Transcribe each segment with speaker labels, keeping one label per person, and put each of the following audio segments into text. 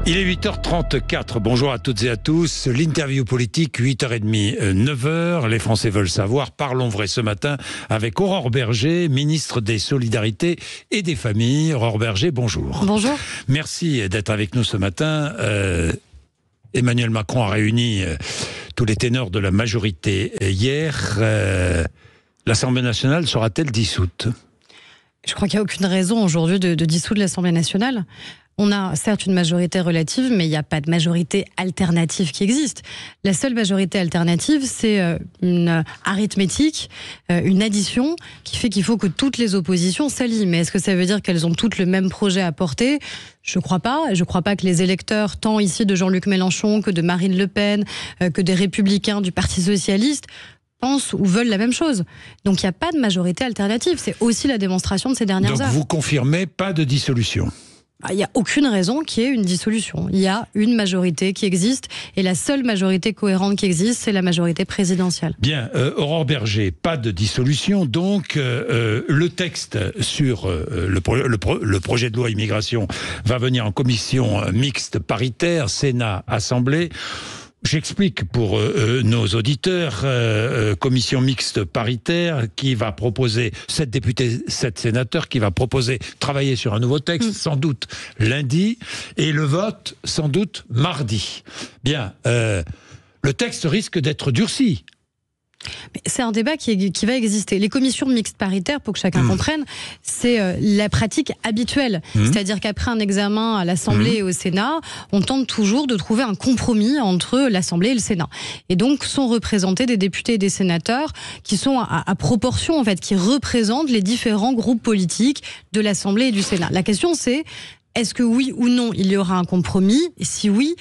Speaker 1: Il est 8h34, bonjour à toutes et à tous. L'interview politique, 8h30, 9h. Les Français veulent savoir. Parlons vrai ce matin avec Aurore Bergé, ministre des Solidarités et des Familles. Aurore Bergé, bonjour.
Speaker 2: Bonjour.
Speaker 1: Merci d'être avec nous ce matin. Emmanuel Macron a réuni tous les ténors de la majorité hier. L'Assemblée nationale sera-t-elle dissoute ?
Speaker 2: Je crois qu'il n'y a aucune raison aujourd'hui de dissoudre l'Assemblée nationale. On a certes une majorité relative, mais il n'y a pas de majorité alternative qui existe. La seule majorité alternative, c'est une arithmétique, une addition, qui fait qu'il faut que toutes les oppositions s'allient. Mais est-ce que ça veut dire qu'elles ont toutes le même projet à porter ? Je ne crois pas. Je ne crois pas que les électeurs, tant ici de Jean-Luc Mélenchon que de Marine Le Pen, que des Républicains, du Parti Socialiste, pensent ou veulent la même chose. Donc il n'y a pas de majorité alternative. C'est aussi la démonstration de ces dernières heures.
Speaker 1: Donc vous confirmez pas de dissolution ?
Speaker 2: Il n'y a aucune raison qu'il y ait une dissolution. Il y a une majorité qui existe et la seule majorité cohérente qui existe, c'est la majorité présidentielle.
Speaker 1: Bien, Aurore Bergé, pas de dissolution. Donc, le texte sur le projet de loi immigration va venir en commission mixte paritaire, Sénat, Assemblée. J'explique pour nos auditeurs, commission mixte paritaire qui va proposer 7 députés, 7 sénateurs, qui va proposer travailler sur un nouveau texte, sans doute lundi, et le vote sans doute mardi. Bien, le texte risque d'être durci.
Speaker 2: C'est un débat qui va exister. Les commissions mixtes paritaires, pour que chacun comprenne, c'est la pratique habituelle. C'est-à-dire qu'après un examen à l'Assemblée et au Sénat, on tente toujours de trouver un compromis entre l'Assemblée et le Sénat. Et donc sont représentés des députés et des sénateurs qui sont à proportion, en fait, qui représentent les différents groupes politiques de l'Assemblée et du Sénat. La question c'est, est-ce que oui ou non il y aura un compromis ? Et si oui,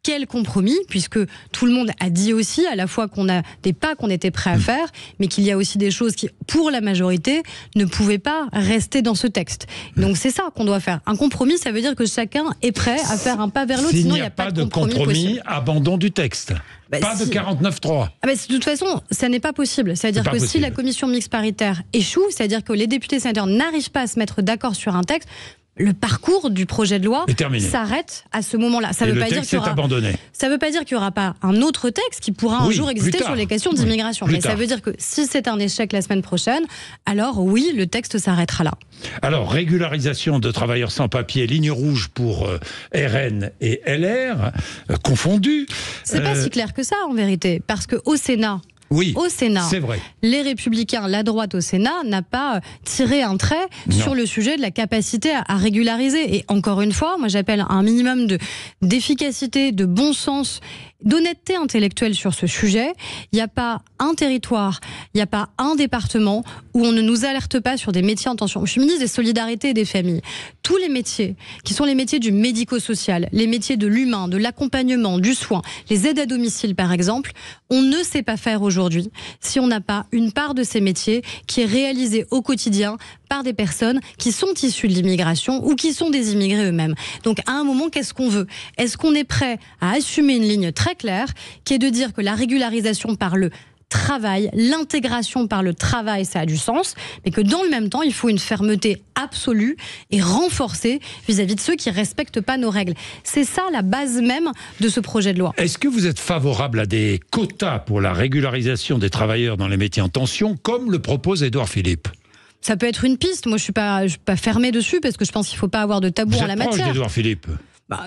Speaker 2: quel compromis, puisque tout le monde a dit aussi à la fois qu'on a des pas qu'on était prêt à faire, mais qu'il y a aussi des choses qui, pour la majorité, ne pouvaient pas rester dans ce texte. Donc c'est ça qu'on doit faire. Un compromis, ça veut dire que chacun est prêt à faire un pas vers l'autre, sinon il n'y a pas de compromis,
Speaker 1: abandon du texte. Pas de 49-3.
Speaker 2: De toute façon, ça n'est pas possible. C'est-à-dire que si la commission mixte paritaire échoue, c'est-à-dire que les députés et sénateurs n'arrivent pas à se mettre d'accord sur un texte, le parcours du projet de loi s'arrête à ce moment-là. Ça ne veut pas dire qu'il n'y aura pas un autre texte qui pourra un jour exister sur les questions d'immigration. Mais ça veut dire que si c'est un échec la semaine prochaine, alors oui, le texte s'arrêtera là.
Speaker 1: Alors, régularisation de travailleurs sans papier, ligne rouge pour RN et LR, confondus.
Speaker 2: C'est pas si clair que ça, en vérité. Parce qu'au Sénat, au Sénat,
Speaker 1: c'est vrai.
Speaker 2: Les Républicains, la droite au Sénat, n'a pas tiré un trait sur le sujet de la capacité à régulariser. Et encore une fois, moi j'appelle à un minimum d'efficacité, de bon sens, d'honnêteté intellectuelle sur ce sujet. Il n'y a pas un territoire, il n'y a pas un département où on ne nous alerte pas sur des métiers en tension. Je suis ministre des Solidarités et des Familles. Tous les métiers, qui sont les métiers du médico-social, les métiers de l'humain, de l'accompagnement, du soin, les aides à domicile par exemple, on ne sait pas faire aujourd'hui si on n'a pas une part de ces métiers qui est réalisée au quotidien par des personnes qui sont issues de l'immigration ou qui sont des immigrés eux-mêmes. Donc à un moment, qu'est-ce qu'on veut ? Est-ce qu'on est prêt à assumer une ligne très claire qui est de dire que la régularisation par le travail, l'intégration par le travail, ça a du sens, mais que dans le même temps, il faut une fermeté absolue et renforcée vis-à-vis de ceux qui ne respectent pas nos règles. C'est ça la base même de ce projet de loi.
Speaker 1: Est-ce que vous êtes favorable à des quotas pour la régularisation des travailleurs dans les métiers en tension, comme le propose Édouard Philippe ?
Speaker 2: Ça peut être une piste. Moi, je suis pas fermée dessus parce que je pense qu'il ne faut pas avoir de tabou en la matière.
Speaker 1: Vous êtes proche d'Édouard Philippe ?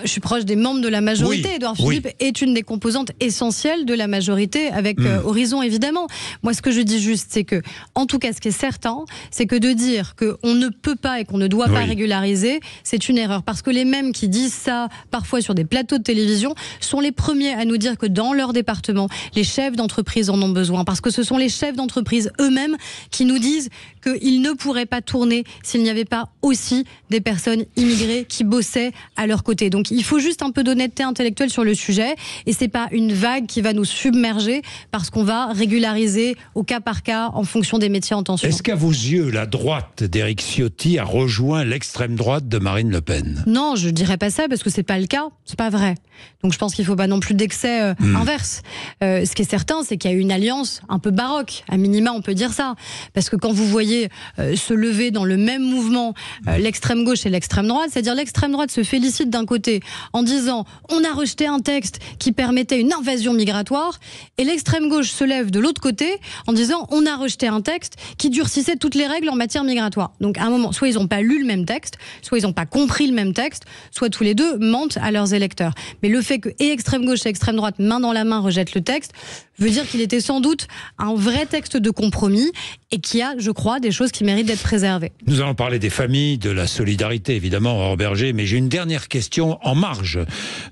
Speaker 2: Je suis proche des membres de la majorité. Édouard Philippe est une des composantes essentielles de la majorité, avec Horizon évidemment. Moi, ce que je dis juste, c'est que, en tout cas, ce qui est certain, c'est que de dire qu'on ne peut pas et qu'on ne doit pas régulariser, c'est une erreur. Parce que les mêmes qui disent ça, parfois sur des plateaux de télévision, sont les premiers à nous dire que dans leur département, les chefs d'entreprise en ont besoin. Parce que ce sont les chefs d'entreprise eux-mêmes qui nous disent qu'ils ne pourraient pas tourner s'il n'y avait pas aussi des personnes immigrées qui bossaient à leur côté. Donc il faut juste un peu d'honnêteté intellectuelle sur le sujet, et c'est pas une vague qui va nous submerger parce qu'on va régulariser au cas par cas en fonction des métiers en tension.
Speaker 1: Est-ce qu'à vos yeux, la droite d'Éric Ciotti a rejoint l'extrême droite de Marine Le Pen ?
Speaker 2: Non, je dirais pas ça parce que c'est pas le cas, c'est pas vrai. Donc je pense qu'il faut pas non plus d'excès inverse. Ce qui est certain, c'est qu'il y a eu une alliance un peu baroque, à minima on peut dire ça, parce que quand vous voyez voyez se lever dans le même mouvement l'extrême gauche et l'extrême droite, c'est-à-dire l'extrême droite se félicite d'un côté en disant on a rejeté un texte qui permettait une invasion migratoire, et l'extrême gauche se lève de l'autre côté en disant on a rejeté un texte qui durcissait toutes les règles en matière migratoire. Donc à un moment, soit ils n'ont pas lu le même texte, soit ils n'ont pas compris le même texte, soit tous les deux mentent à leurs électeurs. Mais le fait que et extrême gauche et extrême droite, main dans la main, rejettent le texte, veut dire qu'il était sans doute un vrai texte de compromis et qu'il y a, je crois, des choses qui méritent d'être préservées.
Speaker 1: Nous allons parler des familles, de la solidarité, évidemment, Aurore Bergé, mais j'ai une dernière question en marge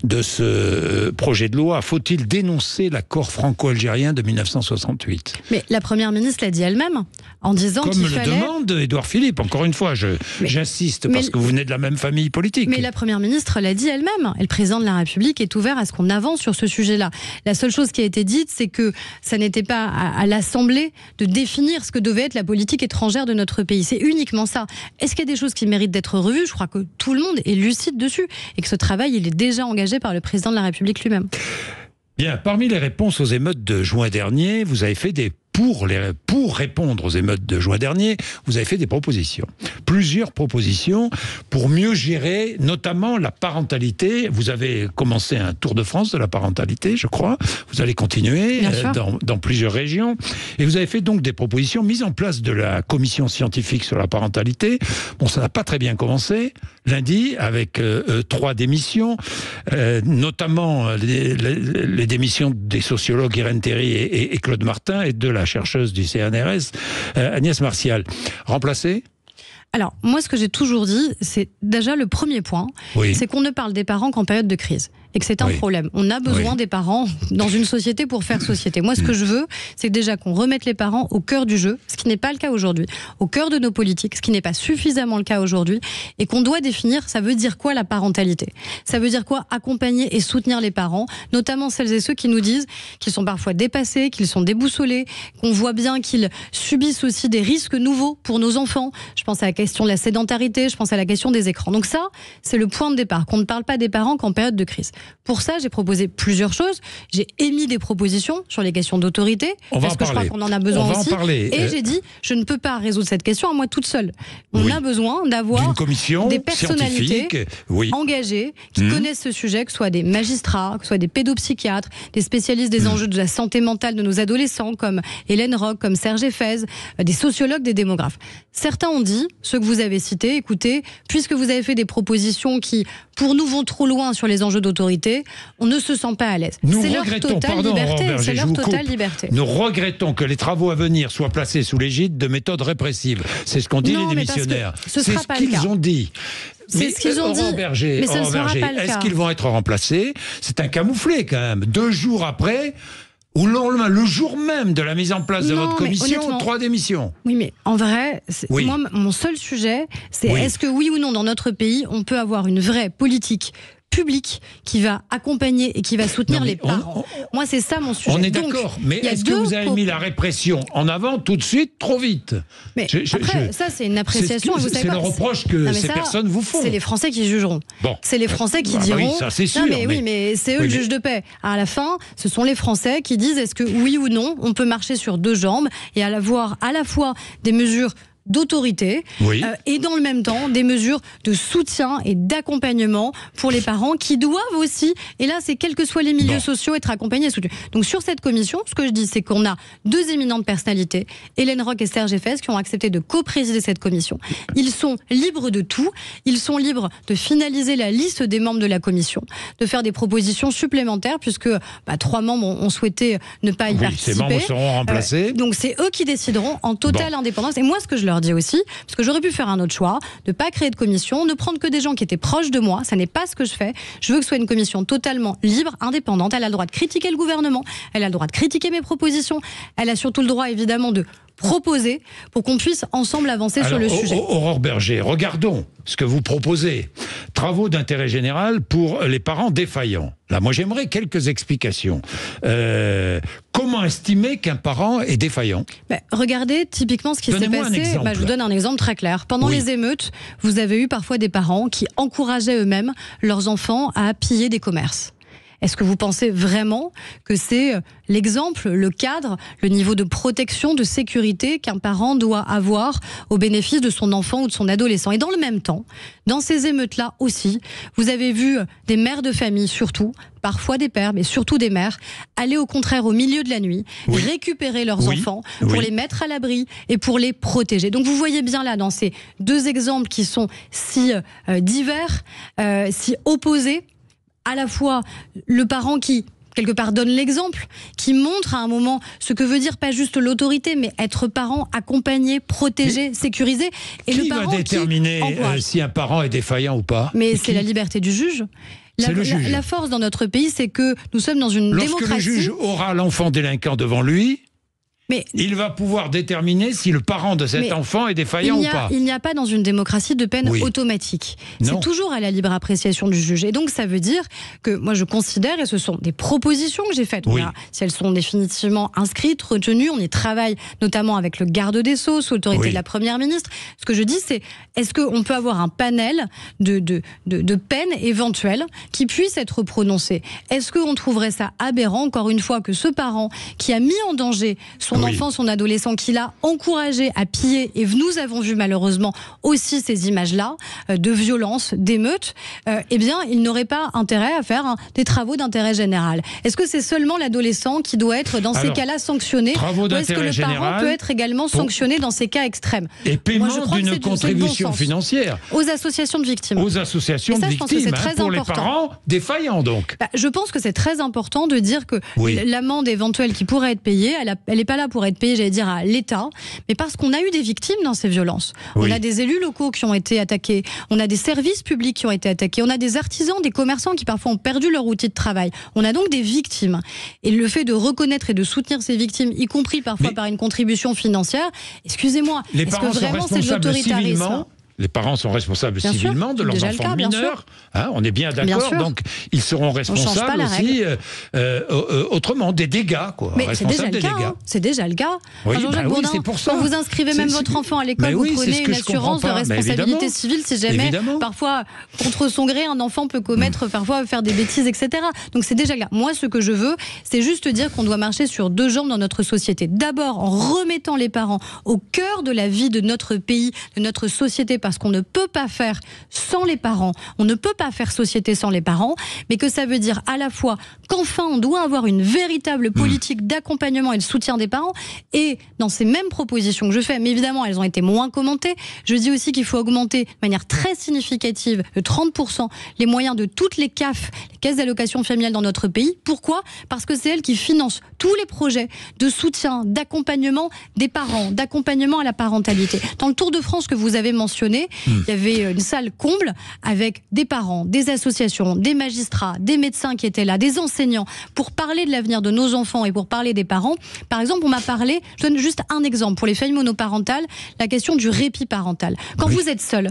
Speaker 1: de ce projet de loi. Faut-il dénoncer l'accord franco-algérien de 1968 ?
Speaker 2: Mais la Première ministre l'a dit elle-même, en disant qu'il fallait...
Speaker 1: Comme le demande Édouard Philippe, encore une fois, j'insiste, parce que vous venez de la même famille politique.
Speaker 2: Mais la Première ministre l'a dit elle-même, et le Président de la République est ouvert à ce qu'on avance sur ce sujet-là. La seule chose qui a été dite, c'est que ça n'était pas à l'Assemblée de définir ce que devait être la politique étrangère de notre pays. C'est uniquement ça. Est-ce qu'il y a des choses qui méritent d'être revues ? Je crois que tout le monde est lucide dessus, et que ce travail, il est déjà engagé par le Président de la République lui-même.
Speaker 1: Bien, parmi les réponses aux émeutes de juin dernier, vous avez fait des pour répondre aux émeutes de juin dernier, vous avez fait des propositions. Plusieurs propositions pour mieux gérer, notamment la parentalité. Vous avez commencé un tour de France de la parentalité, je crois. Vous allez continuer dans plusieurs régions. Et vous avez fait donc des propositions, mise en place de la commission scientifique sur la parentalité. Bon, ça n'a pas très bien commencé. Lundi, avec 3 démissions, notamment les démissions des sociologues Irène Théry et Claude Martin, et de la chercheuse du CNRS, Agnès Martial. Remplacée ?
Speaker 2: Alors, moi, ce que j'ai toujours dit, c'est déjà le premier point, c'est qu'on ne parle des parents qu'en période de crise. Et que c'est un problème. On a besoin des parents dans une société pour faire société. Moi, ce que je veux, c'est déjà qu'on remette les parents au cœur du jeu, ce qui n'est pas le cas aujourd'hui, au cœur de nos politiques, ce qui n'est pas suffisamment le cas aujourd'hui, et qu'on doit définir, ça veut dire quoi la parentalité ? Ça veut dire quoi accompagner et soutenir les parents, notamment celles et ceux qui nous disent qu'ils sont parfois dépassés, qu'ils sont déboussolés, qu'on voit bien qu'ils subissent aussi des risques nouveaux pour nos enfants. Je pense à la question de la sédentarité, je pense à la question des écrans. Donc ça, c'est le point de départ, qu'on ne parle pas des parents qu'en période de crise. Pour ça, j'ai proposé plusieurs choses. J'ai émis des propositions sur les questions d'autorité, parce que je crois qu'on en a besoin aussi. Et j'ai dit, je ne peux pas résoudre cette question à moi toute seule. On a besoin d'avoir des personnalités engagées, qui connaissent ce sujet, que ce soit des magistrats, que ce soit des pédopsychiatres, des spécialistes des enjeux de la santé mentale de nos adolescents, comme Hélène Roch, comme Serge Effez, des sociologues, des démographes. Certains ont dit, ceux que vous avez cités, écoutez, puisque vous avez fait des propositions qui, pour nous, vont trop loin sur les enjeux d'autorité, on ne se sent pas à l'aise. C'est leur totale liberté.
Speaker 1: Nous regrettons que les travaux à venir soient placés sous l'égide de méthodes répressives. C'est ce qu'ont dit les démissionnaires. C'est ce qu'ils ont dit.
Speaker 2: C'est ce qu'ils ont dit.
Speaker 1: Mais ce ne sera pas le cas. Est-ce qu'ils vont être remplacés ? C'est un camouflet quand même. 2 jours après, ou le jour même de la mise en place de votre commission, 3 démissions.
Speaker 2: Oui, mais en vrai, moi, mon seul sujet, c'est est-ce que oui ou non, dans notre pays, on peut avoir une vraie politique public qui va accompagner et qui va soutenir les parents. Moi, c'est ça mon sujet.
Speaker 1: On est d'accord, mais est-ce que vous avez mis la répression en avant tout de suite, trop vite ?
Speaker 2: Mais après, ça, c'est une appréciation.
Speaker 1: C'est le reproche que ces personnes vous font.
Speaker 2: C'est les Français qui jugeront.
Speaker 1: Bon.
Speaker 2: C'est les Français qui diront...
Speaker 1: Oui, ça c'est sûr.
Speaker 2: Mais c'est eux le juge de paix. À la fin, ce sont les Français qui disent est-ce que oui ou non, on peut marcher sur 2 jambes et avoir à la fois des mesures d'autorité et dans le même temps des mesures de soutien et d'accompagnement pour les parents qui doivent aussi, et là c'est quels que soient les milieux sociaux, être accompagnés et soutenus. Donc sur cette commission, ce que je dis, c'est qu'on a 2 éminentes personnalités, Hélène Roch et Serge Effez, qui ont accepté de co-présider cette commission. Ils sont libres de tout, ils sont libres de finaliser la liste des membres de la commission, de faire des propositions supplémentaires, puisque 3 membres ont souhaité ne pas y participer.
Speaker 1: Ces membres seront remplacés.
Speaker 2: Donc c'est eux qui décideront en totale indépendance. Et moi, ce que je leur dis aussi, parce que j'aurais pu faire un autre choix, de ne pas créer de commission, ne prendre que des gens qui étaient proches de moi, ça n'est pas ce que je fais. Je veux que ce soit une commission totalement libre, indépendante. Elle a le droit de critiquer le gouvernement, elle a le droit de critiquer mes propositions, elle a surtout le droit évidemment de proposer pour qu'on puisse ensemble avancer sur le sujet.
Speaker 1: Aurore Bergé, regardons ce que vous proposez. Travaux d'intérêt général pour les parents défaillants. Là, moi, j'aimerais quelques explications. Comment estimer qu'un parent est défaillant ?
Speaker 2: Regardez typiquement ce qui s'est passé. Je vous donne un exemple très clair. Pendant les émeutes, vous avez eu parfois des parents qui encourageaient eux-mêmes leurs enfants à piller des commerces. Est-ce que vous pensez vraiment que c'est l'exemple, le cadre, le niveau de protection, de sécurité qu'un parent doit avoir au bénéfice de son enfant ou de son adolescent? Et dans le même temps, dans ces émeutes-là aussi, vous avez vu des mères de famille surtout, parfois des pères, mais surtout des mères, aller au contraire au milieu de la nuit, récupérer leurs enfants pour les mettre à l'abri et pour les protéger. Donc vous voyez bien là, dans ces deux exemples qui sont si divers, si opposés, à la fois le parent qui quelque part donne l'exemple, qui montre à un moment ce que veut dire pas juste l'autorité, mais être parent, accompagné, protégé, sécurisé. Et
Speaker 1: qui
Speaker 2: le parent
Speaker 1: va déterminer si un parent est défaillant ou pas?
Speaker 2: Mais c'est la liberté du juge. La force dans notre pays, c'est que nous sommes dans une démocratie.
Speaker 1: Lorsque le juge aura l'enfant délinquant devant lui, il va pouvoir déterminer si le parent de cet enfant est défaillant ou pas.
Speaker 2: Il n'y a pas dans une démocratie de peine automatique. C'est toujours à la libre appréciation du juge. Et donc ça veut dire que moi je considère, et ce sont des propositions que j'ai faites, si elles sont définitivement inscrites, retenues, on y travaille notamment avec le garde des Sceaux, sous l'autorité de la Première ministre. Ce que je dis, c'est est-ce qu'on peut avoir un panel de peines éventuelles qui puissent être prononcées? Est-ce qu'on trouverait ça aberrant, encore une fois, que ce parent qui a mis en danger son enfant, son adolescent, qui l'a encouragé à piller, et nous avons vu malheureusement aussi ces images-là de violence, d'émeutes, eh bien, il n'aurait pas intérêt à faire des travaux d'intérêt général. Est-ce que c'est seulement l'adolescent qui doit être dans ces cas-là sanctionné, ou est-ce que le parent peut être également sanctionné dans ces cas extrêmes?
Speaker 1: Et paiement d'une contribution financière
Speaker 2: aux associations de victimes.
Speaker 1: Aux associations de victimes, pour les parents défaillants donc.
Speaker 2: Je pense que c'est très important de dire que l'amende éventuelle qui pourrait être payée, elle n'est pas là pour être payée, j'allais dire, à l'État, mais parce qu'on a eu des victimes dans ces violences. On a des élus locaux qui ont été attaqués, on a des services publics qui ont été attaqués, on a des artisans, des commerçants qui parfois ont perdu leur outil de travail. On a donc des victimes. Et le fait de reconnaître et de soutenir ces victimes, y compris parfois par une contribution financière, excusez-moi, est-ce que vraiment c'est de l'autoritarisme ?
Speaker 1: Les parents sont responsables civilement de leurs enfants mineurs. On est bien d'accord. Donc, ils seront responsables aussi autrement, des dégâts.
Speaker 2: Mais c'est déjà le cas. C'est déjà le cas. Jean-Jacques Bourdin, quand vous inscrivez même votre enfant à l'école, vous prenez une assurance de responsabilité civile si jamais, parfois, contre son gré, un enfant peut commettre, parfois, faire des bêtises, etc. Donc, c'est déjà le cas. Moi, ce que je veux, c'est juste dire qu'on doit marcher sur deux jambes dans notre société. D'abord, en remettant les parents au cœur de la vie de notre pays, de notre société, parce qu'on ne peut pas faire sans les parents, on ne peut pas faire société sans les parents, mais que ça veut dire à la fois qu'enfin on doit avoir une véritable politique d'accompagnement et de soutien des parents, et dans ces mêmes propositions que je fais, mais évidemment elles ont été moins commentées, je dis aussi qu'il faut augmenter de manière très significative de 30% les moyens de toutes les CAF, les caisses d'allocation familiale dans notre pays. Pourquoi ? Parce que c'est elles qui financent tous les projets de soutien, d'accompagnement des parents, d'accompagnement à la parentalité. Dans le Tour de France que vous avez mentionné, il y avait une salle comble avec des parents, des associations, des magistrats, des médecins qui étaient là, des enseignants, pour parler de l'avenir de nos enfants et pour parler des parents. Par exemple, on m'a parlé, je donne juste un exemple, pour les familles monoparentales, la question du répit parental. Quand vous êtes seul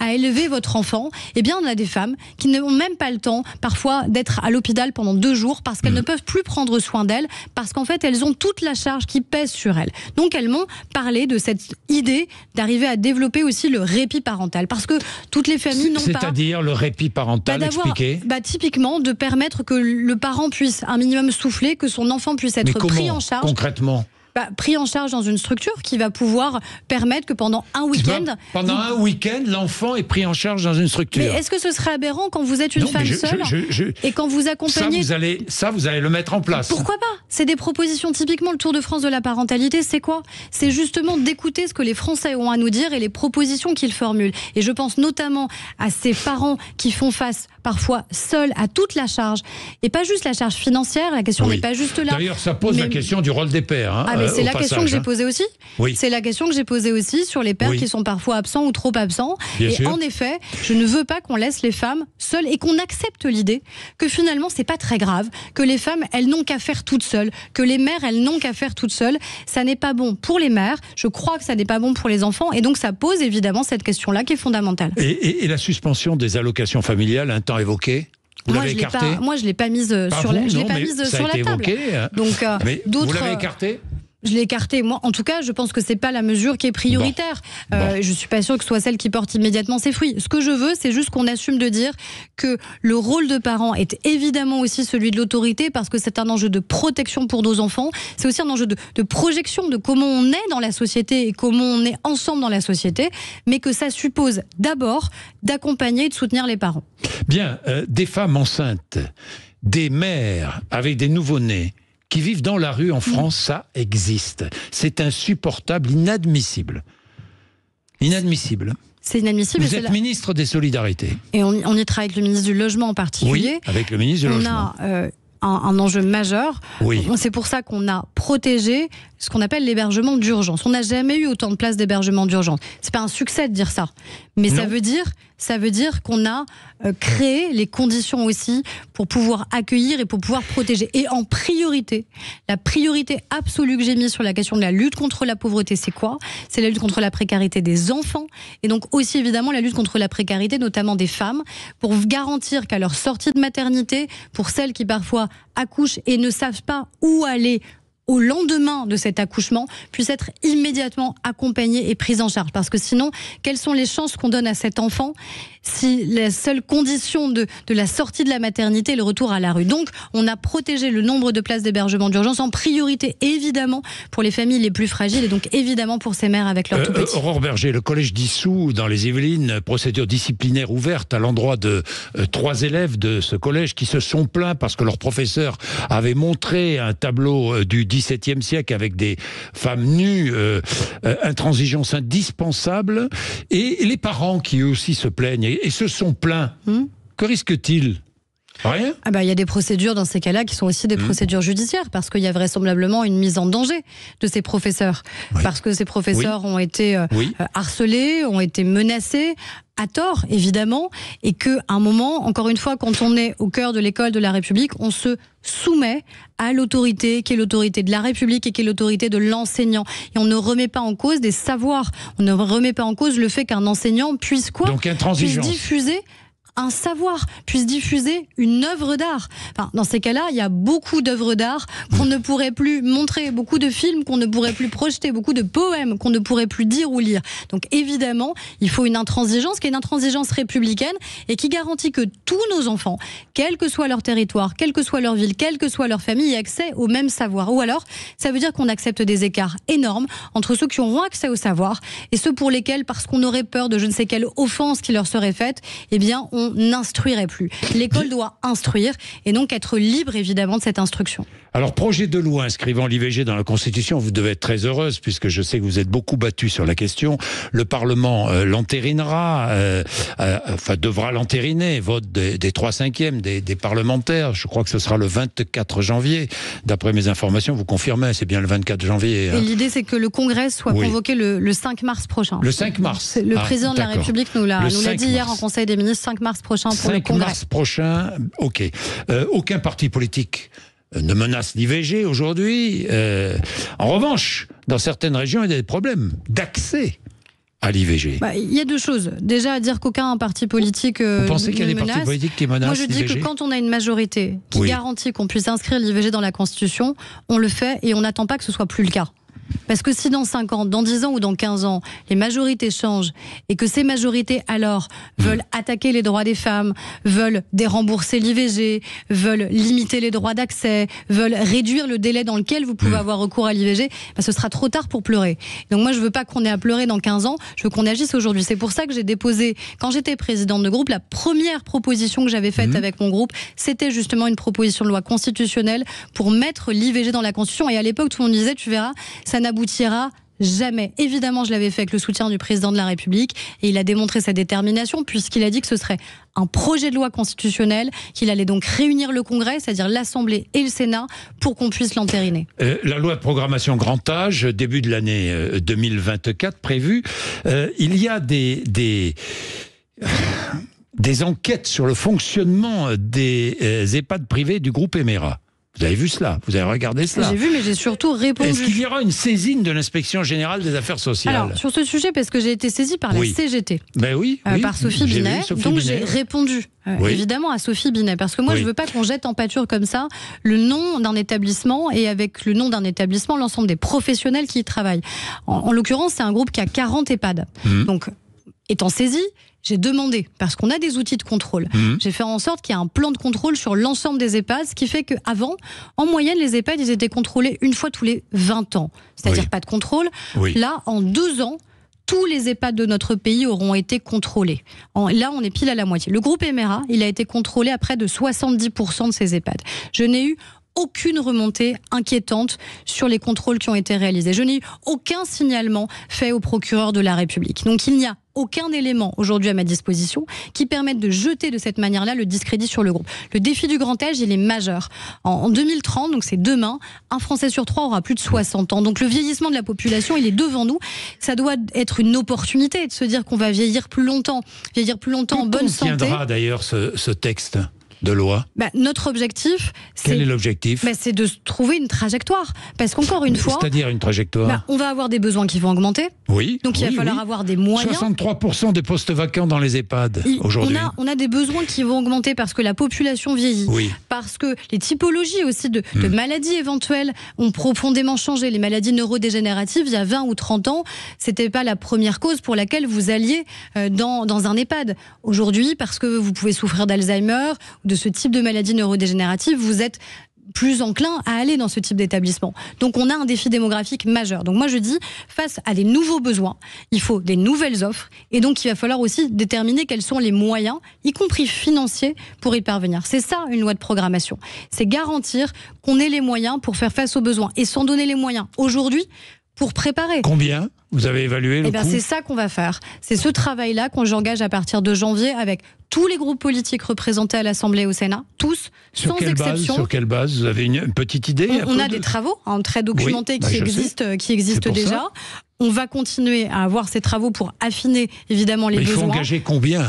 Speaker 2: à élever votre enfant, eh bien on a des femmes qui n'ont même pas le temps, parfois, d'être à l'hôpital pendant 2 jours parce qu'elles ne peuvent plus prendre soin d'elles, parce qu'en fait, elles ont toute la charge qui pèse sur elles. Donc, elles m'ont parlé de cette idée d'arriver à développer aussi le répit parental, parce que toutes les familles n'ont pas...
Speaker 1: C'est-à-dire le répit parental, expliquez.
Speaker 2: Typiquement, de permettre que le parent puisse un minimum souffler, que son enfant puisse être pris en charge.
Speaker 1: Concrètement,
Speaker 2: pris en charge dans une structure qui va pouvoir permettre que pendant un week-end...
Speaker 1: un week-end, l'enfant est pris en charge dans une structure.
Speaker 2: Mais est-ce que ce serait aberrant quand vous êtes une femme seule et quand vous accompagnez...
Speaker 1: Ça, vous allez le mettre en place.
Speaker 2: Pourquoi pas ? C'est des propositions. Typiquement, le Tour de France de la parentalité, c'est quoi ? C'est justement d'écouter ce que les Français ont à nous dire et les propositions qu'ils formulent. Et je pense notamment à ces parents qui font face parfois seuls à toute la charge. Et pas juste la charge financière, la question n'est pas juste là.
Speaker 1: D'ailleurs, ça pose la question du rôle des pères.
Speaker 2: C'est la question que j'ai posée aussi. C'est la question que j'ai posée aussi sur les pères qui sont parfois absents ou trop absents. En effet, je ne veux pas qu'on laisse les femmes seules et qu'on accepte l'idée que finalement, c'est pas très grave, que les femmes, elles n'ont qu'à faire toutes seules, que les mères, elles n'ont qu'à faire toutes seules. Ça n'est pas bon pour les mères. Je crois que ça n'est pas bon pour les enfants. Et donc, ça pose évidemment cette question-là qui est fondamentale.
Speaker 1: Et la suspension des allocations familiales, un temps évoquée ? Moi, je l'ai pas mise sur la table.
Speaker 2: Donc,
Speaker 1: mais vous l'avez écartée ?
Speaker 2: Je l'ai écarté. Moi, en tout cas, je pense que c'est pas la mesure qui est prioritaire. Je suis pas sûre que ce soit celle qui porte immédiatement ses fruits. Ce que je veux, c'est juste qu'on assume de dire que le rôle de parent est évidemment aussi celui de l'autorité, parce que c'est un enjeu de protection pour nos enfants. C'est aussi un enjeu de projection de comment on est dans la société et comment on est ensemble dans la société, mais que ça suppose d'abord d'accompagner et de soutenir les parents.
Speaker 1: Bien, des femmes enceintes, des mères avec des nouveau-nés qui vivent dans la rue en France, ça existe. C'est insupportable, inadmissible. Inadmissible.
Speaker 2: C'est inadmissible.
Speaker 1: Vous êtes ministre des Solidarités.
Speaker 2: Et on y travaille avec le ministre du Logement en particulier.
Speaker 1: Oui, avec le ministre du Logement.
Speaker 2: On a un enjeu majeur.
Speaker 1: Oui.
Speaker 2: C'est pour ça qu'on a protégé ce qu'on appelle l'hébergement d'urgence. On n'a jamais eu autant de places d'hébergement d'urgence. C'est pas un succès de dire ça, mais ça veut dire qu'on a créé les conditions aussi pour pouvoir accueillir et pour pouvoir protéger. Et en priorité, la priorité absolue que j'ai mise sur la question de la lutte contre la pauvreté, c'est quoi ? C'est la lutte contre la précarité des enfants, et donc aussi évidemment la lutte contre la précarité, notamment des femmes, pour garantir qu'à leur sortie de maternité, pour celles qui parfois accouchent et ne savent pas où aller au lendemain de cet accouchement, puisse être immédiatement accompagnée et prise en charge. Parce que sinon, quelles sont les chances qu'on donne à cet enfant si la seule condition de la sortie de la maternité est le retour à la rue? Donc, on a protégé le nombre de places d'hébergement d'urgence en priorité, évidemment, pour les familles les plus fragiles et donc évidemment pour ces mères avec leurs tout-petits.
Speaker 1: Aurore Berger, le collège d'Issou, dans les Yvelines, procédure disciplinaire ouverte à l'endroit de 3 élèves de ce collège qui se sont plaints parce que leur professeur avait montré un tableau du XVIIe siècle avec des femmes nues, intransigeance indispensable, et les parents qui eux aussi se plaignent et se sont plaints. Que risquent-ils ? Rien ?
Speaker 2: Il y a des procédures dans ces cas-là qui sont aussi des procédures judiciaires, parce qu'il y a vraisemblablement une mise en danger de ces professeurs. Oui. Parce que ces professeurs ont été harcelés, ont été menacés, à tort, évidemment, et qu'à un moment, encore une fois, quand on est au cœur de l'école de la République, on se soumet à l'autorité, qui est l'autorité de la République et qui est l'autorité de l'enseignant. Et on ne remet pas en cause des savoirs. On ne remet pas en cause le fait qu'un enseignant puisse quoi ?
Speaker 1: Donc intransigeance.
Speaker 2: Puisse diffuser un savoir, puisse diffuser une œuvre d'art. Enfin, dans ces cas-là, il y a beaucoup d'œuvres d'art qu'on ne pourrait plus montrer, beaucoup de films qu'on ne pourrait plus projeter, beaucoup de poèmes qu'on ne pourrait plus dire ou lire. Donc évidemment, il faut une intransigeance qui est une intransigeance républicaine et qui garantit que tous nos enfants, quel que soit leur territoire, quelle que soit leur ville, quelle que soit leur famille, aient accès au même savoir. Ou alors, ça veut dire qu'on accepte des écarts énormes entre ceux qui auront accès au savoir et ceux pour lesquels, parce qu'on aurait peur de je ne sais quelle offense qui leur serait faite, eh bien, on n'instruirait plus. L'école doit instruire et donc être libre évidemment de cette instruction.
Speaker 1: Alors, projet de loi inscrivant l'IVG dans la Constitution, vous devez être très heureuse puisque je sais que vous êtes beaucoup battue sur la question. Le Parlement l'entérinera, devra l'entériner, vote des 3/5 des parlementaires. Je crois que ce sera le 24 janvier. D'après mes informations, vous confirmez, c'est bien le 24 janvier. Et l'idée,
Speaker 2: c'est que le Congrès soit convoqué le 5 mars prochain.
Speaker 1: Le 5 mars.
Speaker 2: Le président de la République nous l'a dit hier en Conseil des ministres, 5 mars prochain pour le Congrès.
Speaker 1: 5 mars prochain, ok. Aucun parti politique ne menace l'IVG aujourd'hui. En revanche, dans certaines régions, il y a des problèmes d'accès à l'IVG.
Speaker 2: Il y a deux choses. Déjà, à dire qu'aucun parti politique
Speaker 1: Vous pensez qu'il y a des partis politiques qui menacent l'IVG ?
Speaker 2: Moi, je dis que quand on a une majorité qui garantit qu'on puisse inscrire l'IVG dans la Constitution, on le fait et on n'attend pas que ce soit plus le cas. Parce que si dans 5 ans, dans 10 ans ou dans 15 ans, les majorités changent et que ces majorités alors veulent attaquer les droits des femmes, veulent dérembourser l'IVG, veulent limiter les droits d'accès, veulent réduire le délai dans lequel vous pouvez avoir recours à l'IVG, ce sera trop tard pour pleurer. Donc moi je veux pas qu'on ait à pleurer dans 15 ans, je veux qu'on agisse aujourd'hui. C'est pour ça que j'ai déposé, quand j'étais présidente de groupe, la première proposition que j'avais faite avec mon groupe, c'était justement une proposition de loi constitutionnelle pour mettre l'IVG dans la Constitution. Et à l'époque tout le monde disait, tu verras, ça n'aboutira jamais. Évidemment, je l'avais fait avec le soutien du président de la République et il a démontré sa détermination puisqu'il a dit que ce serait un projet de loi constitutionnel, qu'il allait donc réunir le Congrès, c'est-à-dire l'Assemblée et le Sénat, pour qu'on puisse l'entériner.
Speaker 1: La loi de programmation grand âge, début de l'année 2024 prévue, il y a des enquêtes sur le fonctionnement des EHPAD privés du groupe Emera. Vous avez vu cela? Vous avez regardé cela?
Speaker 2: J'ai vu, mais j'ai surtout répondu.
Speaker 1: Est-ce qu'il y aura une saisine de l'Inspection Générale des Affaires Sociales?
Speaker 2: Alors, sur ce sujet, parce que j'ai été saisie par la CGT.
Speaker 1: Ben oui,
Speaker 2: par Sophie Binet. Donc j'ai répondu évidemment à Sophie Binet. Parce que moi, je ne veux pas qu'on jette en pâture comme ça le nom d'un établissement et avec le nom d'un établissement, l'ensemble des professionnels qui y travaillent. En l'occurrence, c'est un groupe qui a 40 EHPAD. Donc, étant saisie, j'ai demandé, parce qu'on a des outils de contrôle, j'ai fait en sorte qu'il y ait un plan de contrôle sur l'ensemble des EHPAD, ce qui fait qu'avant, en moyenne, les EHPAD, ils étaient contrôlés une fois tous les 20 ans. C'est-à-dire pas de contrôle. Là, en 2 ans, tous les EHPAD de notre pays auront été contrôlés. Là, on est pile à la moitié. Le groupe Emera, il a été contrôlé à près de 70% de ces EHPAD. Je n'ai eu aucune remontée inquiétante sur les contrôles qui ont été réalisés. Je n'ai eu aucun signalement fait au procureur de la République. Donc il n'y a aucun élément aujourd'hui à ma disposition qui permette de jeter de cette manière-là le discrédit sur le groupe. Le défi du grand âge, il est majeur. En 2030, donc c'est demain, un Français sur 3 aura plus de 60 ans. Donc le vieillissement de la population, il est devant nous. Ça doit être une opportunité de se dire qu'on va vieillir plus longtemps en bonne santé.
Speaker 1: Quand tiendra d'ailleurs ce texte de loi?
Speaker 2: Notre objectif,
Speaker 1: quel est l'objectif?
Speaker 2: C'est de trouver une trajectoire. Parce qu'encore une fois...
Speaker 1: C'est-à-dire une trajectoire?
Speaker 2: On va avoir des besoins qui vont augmenter.
Speaker 1: Oui.
Speaker 2: Donc il va falloir avoir des moyens.
Speaker 1: 63% des postes vacants dans les EHPAD aujourd'hui.
Speaker 2: On a des besoins qui vont augmenter parce que la population vieillit. Parce que les typologies aussi de maladies éventuelles ont profondément changé. Les maladies neurodégénératives, il y a 20 ou 30 ans, c'était pas la première cause pour laquelle vous alliez dans un EHPAD. Aujourd'hui, parce que vous pouvez souffrir d'Alzheimer, de ce type de maladie neurodégénérative, vous êtes plus enclin à aller dans ce type d'établissement. Donc on a un défi démographique majeur. Donc moi je dis, face à des nouveaux besoins, il faut des nouvelles offres et donc il va falloir aussi déterminer quels sont les moyens, y compris financiers, pour y parvenir. C'est ça une loi de programmation. C'est garantir qu'on ait les moyens pour faire face aux besoins et s'en donner les moyens aujourd'hui pour préparer.
Speaker 1: Combien vous avez évalué le coût?
Speaker 2: C'est ça qu'on va faire. C'est ce travail-là qu'on j'engage à partir de janvier avec tous les groupes politiques représentés à l'Assemblée et au Sénat, tous, sans exception.
Speaker 1: Sur quelle base? Vous avez une petite idée?
Speaker 2: On a des travaux très documentés qui existent déjà. On va continuer à avoir ces travaux pour affiner évidemment les besoins.
Speaker 1: Il faut engager combien?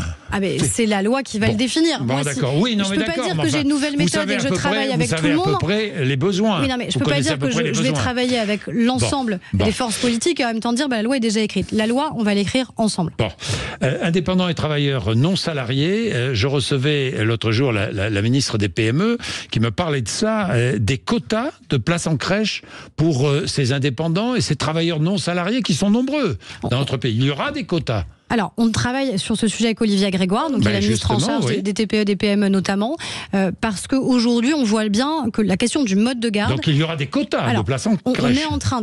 Speaker 2: C'est la loi qui va le définir.
Speaker 1: Moi, d'accord. Oui, non,
Speaker 2: je ne peux pas dire que j'ai une nouvelle méthode et que je travaille avec tout le monde.
Speaker 1: Vous savez à peu près les besoins.
Speaker 2: Oui, non, mais je ne peux pas dire que je vais travailler avec l'ensemble des forces politiques et en même temps dire la loi est déjà écrite. La loi, on va l'écrire ensemble.
Speaker 1: Indépendants et travailleurs non salariés, je recevais l'autre jour la ministre des PME qui me parlait de ça, des quotas de places en crèche pour ces indépendants et ces travailleurs non salariés qui sont nombreux dans notre pays. Il y aura des quotas.
Speaker 2: Alors, on travaille sur ce sujet avec Olivia Grégoire, donc qui est la ministre en charge des TPE, des PME notamment, parce qu'aujourd'hui, on voit bien que la question du mode de garde...
Speaker 1: Donc, il y aura des quotas de places en crèche.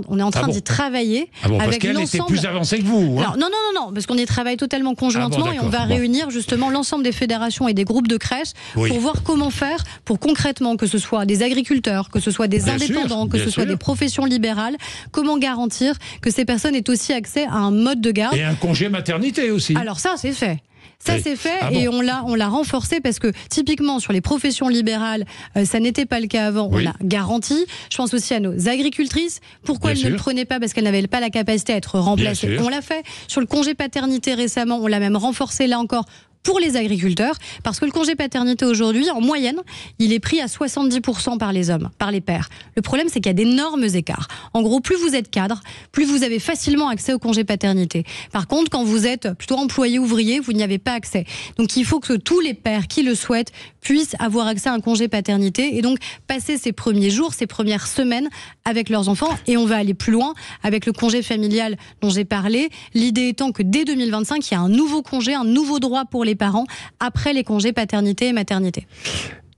Speaker 2: On est en train d'y travailler avec
Speaker 1: parce qu'elle était plus avancée que vous.
Speaker 2: Alors, non, parce qu'on y travaille totalement conjointement et on va réunir justement l'ensemble des fédérations et des groupes de crèches pour voir comment faire pour concrètement, que ce soit des agriculteurs, que ce soit des indépendants, que ce soit des professions libérales, comment garantir que ces personnes aient aussi accès à un mode de garde.
Speaker 1: Et un congé maternité aussi.
Speaker 2: Alors ça, c'est fait. C'est fait et on l'a renforcé parce que typiquement sur les professions libérales, ça n'était pas le cas avant, on l'a garanti. Je pense aussi à nos agricultrices. Pourquoi elles ne le prenaient pas? Parce qu'elles n'avaient pas la capacité à être remplacées. On l'a fait. Sur le congé paternité récemment, on l'a même renforcé là encore pour les agriculteurs, parce que le congé paternité aujourd'hui, en moyenne, il est pris à 70% par les hommes, par les pères. Le problème, c'est qu'il y a d'énormes écarts. En gros, plus vous êtes cadre, plus vous avez facilement accès au congé paternité. Par contre, quand vous êtes plutôt employé ouvrier, vous n'y avez pas accès. Donc, il faut que tous les pères qui le souhaitent puissent avoir accès à un congé paternité et donc passer ces premiers jours, ces premières semaines avec leurs enfants. Et on va aller plus loin avec le congé familial dont j'ai parlé. L'idée étant que dès 2025, il y a un nouveau congé, un nouveau droit pour les parents après les congés paternité et maternité.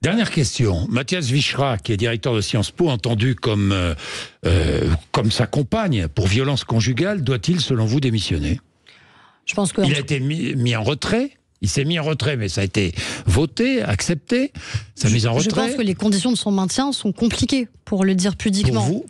Speaker 1: Dernière question. Mathias Vichra, qui est directeur de Sciences Po, entendu comme sa compagne pour violence conjugale, doit-il, selon vous, démissionner?
Speaker 2: Je pense que...
Speaker 1: Il a été mis en retrait. Il s'est mis en retrait, mais ça a été voté, accepté. Sa mise en retrait.
Speaker 2: Je pense que les conditions de son maintien sont compliquées, pour le dire pudiquement.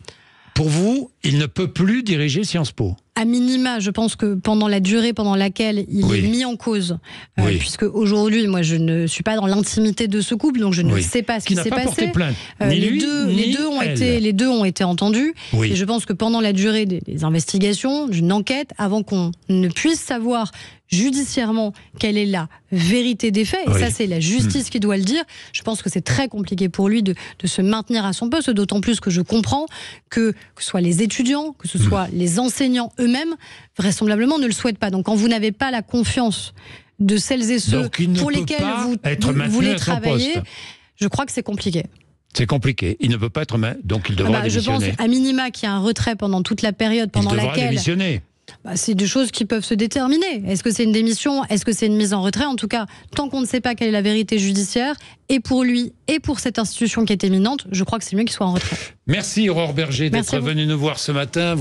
Speaker 1: Pour vous, il ne peut plus diriger Sciences Po?
Speaker 2: à minima, je pense que pendant la durée pendant laquelle il est mis en cause, puisque aujourd'hui, moi, je ne suis pas dans l'intimité de ce couple, donc je ne sais pas ce qui s'est passé.
Speaker 1: Porté plainte.
Speaker 2: Les deux ont été entendus, et je pense que pendant la durée des investigations, d'une enquête, avant qu'on ne puisse savoir judiciairement quelle est la vérité des faits, et ça c'est la justice qui doit le dire, je pense que c'est très compliqué pour lui de se maintenir à son poste, d'autant plus que je comprends que ce soit les étudiants, que ce soit les enseignants eux-mêmes, vraisemblablement ne le souhaitent pas. Donc quand vous n'avez pas la confiance de celles et ceux pour lesquels vous voulez travailler, je crois que c'est compliqué.
Speaker 1: C'est compliqué. Il ne peut pas être... Donc il devra démissionner.
Speaker 2: Je pense, à minima, qu'il y a un retrait pendant toute la période pendant laquelle...
Speaker 1: Il devra démissionner.
Speaker 2: C'est des choses qui peuvent se déterminer. Est-ce que c'est une démission? Est-ce que c'est une mise en retrait? En tout cas, tant qu'on ne sait pas quelle est la vérité judiciaire, et pour lui, et pour cette institution qui est éminente, je crois que c'est mieux qu'il soit en retrait.
Speaker 1: Merci Aurore Berger d'être venue nous voir ce matin.